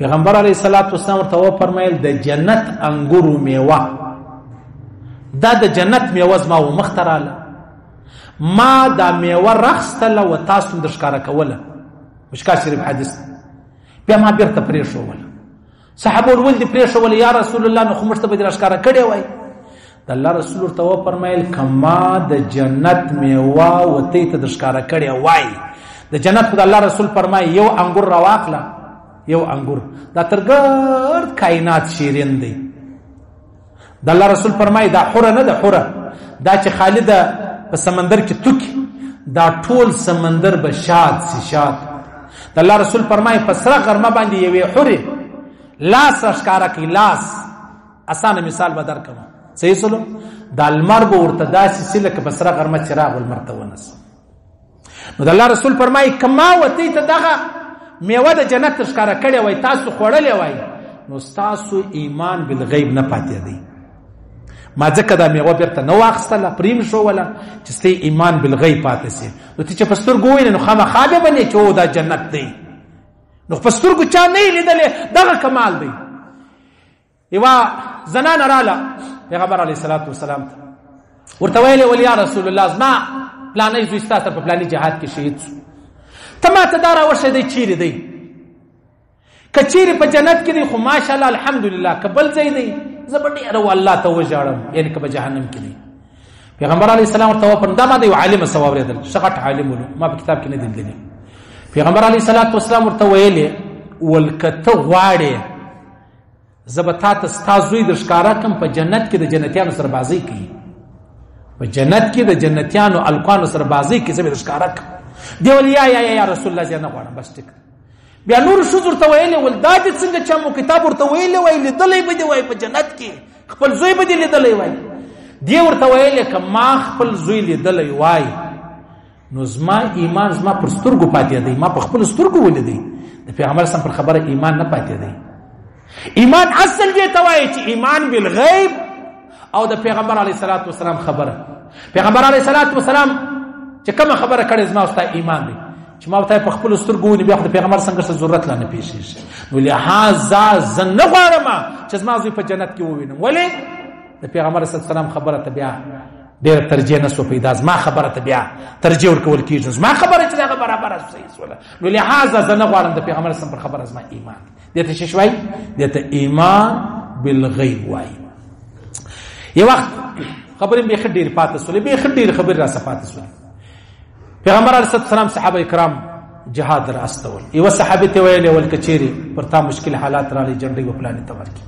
پیغمبر علیه الصلاۃ والسلام ورته فرمایل د جنت انګورو میوه دا د جنت میوه زما و مختراله ما دا میوه رخصتله و تاسو د ښکارا کوله مشکات شریف حدیث بیا ما بیرته پرېښوله صحابه ول دي پرېښوله یا رسول الله نو خو مشته به د ښکارا کړی وای د الله رسول ورته فرمایل کما د جنت میوه و ته د ښکارا کړی وای د جنت د الله رسول فرمای یو انګور راواخله یو انګور دا ترګر کائنات شیرین دی د الله رسول فرمای دا حوره نه ده حوره دا چې خالد په سمندر کې توکي دا ټول سمندر به شاد د الله رسول فرمای په سره غرمه باندې یوې حوره لاس ښکارا کوي لاس اسانه مثال به درکم صحیح سلو د المر به ورته داسې سله کې په سره غرمه چراغ ولمرته ونس نو د الله رسول فرمای کما وتی ته دغه میوه د جنت ښکارا کړی وای تاسو خوړلې وای نو تاسو ایمان بالغیب نه پاتې دی ما ځکه دا میوه بیرته نه واخیستله پریم شو ولا چې ستا ایمان بالغیب پاتې سي نو ته چې په سترګو ووینې نو خامخا به بنې چې دا جنت دی نو په سترګو چا نه یې لیدلی دغه کمال دی یوه زنانه راله پیغمبر علیه الصلاۃ والسلام ته ورته ویلې ول یا رسول الله زما پلانی زوی ستا سره په پلاني جهاد کې شهید شو ته ما ته دا راوښیه دی چیرې دی که چیرې په جنت کې دی خو ماشاءالله الحمدلله که بل ځای دی زه به ډېره الله ته وژاړم یعنې که په جهنم کې دی پیغمبر علیه السلام ورته وفرمایل دا ما د یو عالمه څه واورېدل ښه غټ عالم ولو ما په کتاب کې نه دی لیدلی پیغمبر علیه الصلاۃ والسلام ورته ویلې ول که ته غواړې زه به تا ته ستا زوی در ښکاره کړم په جنت کې د جنتیانو سره بازۍ کوي په جنت کې د جنتیانو الکانو سره بازۍ کوي زه به در ښکاره کړم دی ول یا رسول الله زه نه غواړم بس ټیک بیا نور ښځو ورته ویلې ول دا دې څنګه چا مو کتاب ورته ویلې وای لیدلی به دې وای په جنت کې خپل زوی به دې لیدلی وای دی ورته ویلې که ما خپل زوی لیدلی وای نو زما ایمان زما پر سترګو پاتې دی ما په خپل سترګو ولیدی د پیغمبر سم پر خبره ایمان نه پاتې دی ایمان اصل دې ته وایي چې ایمان بالغیب او د پیغمبر علیه الصلاۃ والسلام خبره پیغمبر علیه الصلاۃ والسلام چې کومه خبره کړې زما او ستا ایمان دی چې ما ته په خپل سترګو ونی بیا د پیغمبر څنګه څه ضرورت لا نه پیښیږي نو لهذا زه نه غواړم چې زما زوی په جنت کې ووینم ولې د پیغمبر صلی الله علیه وسلم خبره ته بیا ډېره ترجیح نه سو پیدا زما خبره ته بیا ترجیح ورکول کېږي زما خبره چې دغه برابره صحیح سوله نو لهذا زه نه غواړم د پیغمبر صلی الله علیه وسلم پر خبره زما ایمان دې ته څه وایي دې ته ایمان بالغیب وایي یو وخت خبرې به خډیر پاتې سولې به خډیر خبر را صفات سولې پیغمبر علیه السلام صحابه کرام جهاد را استول یو صحابه ته ویل ول کچيري پرتا مشکل حالات را لې جنډي و پلان ته ورکی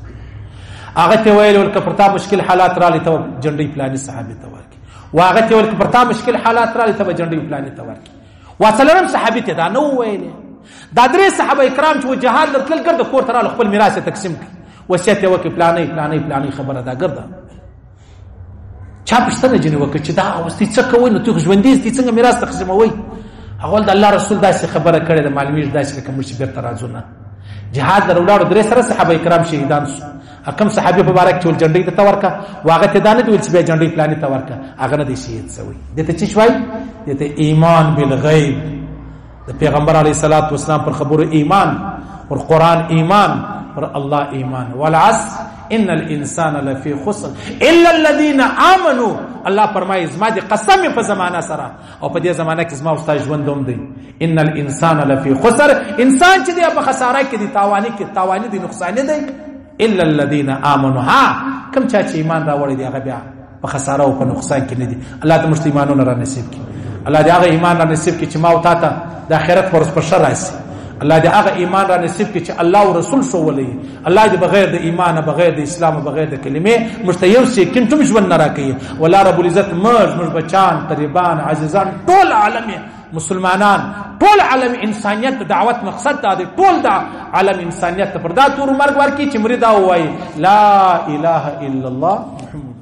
هغه ته ویل ول پرتا مشکل حالات را لې ته جنډي پلان صحابه ته ورکی واغه ته ول پرتا مشکل حالات را لې ته جنډي پلان ته ورکی واصلرم صحابه ته دا نو ویل دا درې صحابه کرام چې جهاد لرتل ګرځ کور تر خپل میراث تقسیم کړي وصیت وکي پلانې خبره دا ګرځه چا پښتنه جنې وکړه چې دا اوستي څه کوي نو ته ژوندې دي څنګه میراث تقسیموي اول د الله رسول داسې خبره کړې د معلومیږي داسې کوم چې بیرته راځونه جهاد درولاړو درې سره صحابه کرام شهیدان شو حکم صحابه مبارک ټول جنډي ته ورکا واغه ته دانه دی چې به جنډي پلان ته ورکا هغه نه دي شهید شوی دته چې شوی دته ایمان بالغیب د پیغمبر علی صلوات و سلام پر خبرو ایمان پر قران ایمان پر الله ایمان. والعصر ان الانسان لفی خسر الا الذين امنوا. الله فرمایي زما دي قسم په زمانہ سره او په دې زمانہ کې زما استاد ژوندوم دی. ان الانسان لفی خسر، انسان چې دی په خساره کې دی، تاوانی دی، نقصان دی. الا الذين امنوا، ها کوم چې ایمان راوړي دی هغه بیا په خساره او په نقصان کې نه دي. الله دې موږ ایمانونه را نصیب کړي. الله دې هغه ایمان را نصیب کړي چې ما او تا ته د آخرت ورځ په شر راشي. الله دې هغه ایمان را نصیب کړي چې الله او رسول شو ولي. الله دې بغیر د ایمان، بغیر د اسلام، بغیر د کلمې مشتیو سکن ته ژوند نه راکړي. ولا رب العزت موږ بچان، قریبان، عزیزان، ټول عالم مسلمانان، ټول عالم انسانیت دعوت مقصد دا دی. ټول دا عالم انسانیت پر دا تور مرګ ورکی چې مرید او وای لا اله الا الله محمد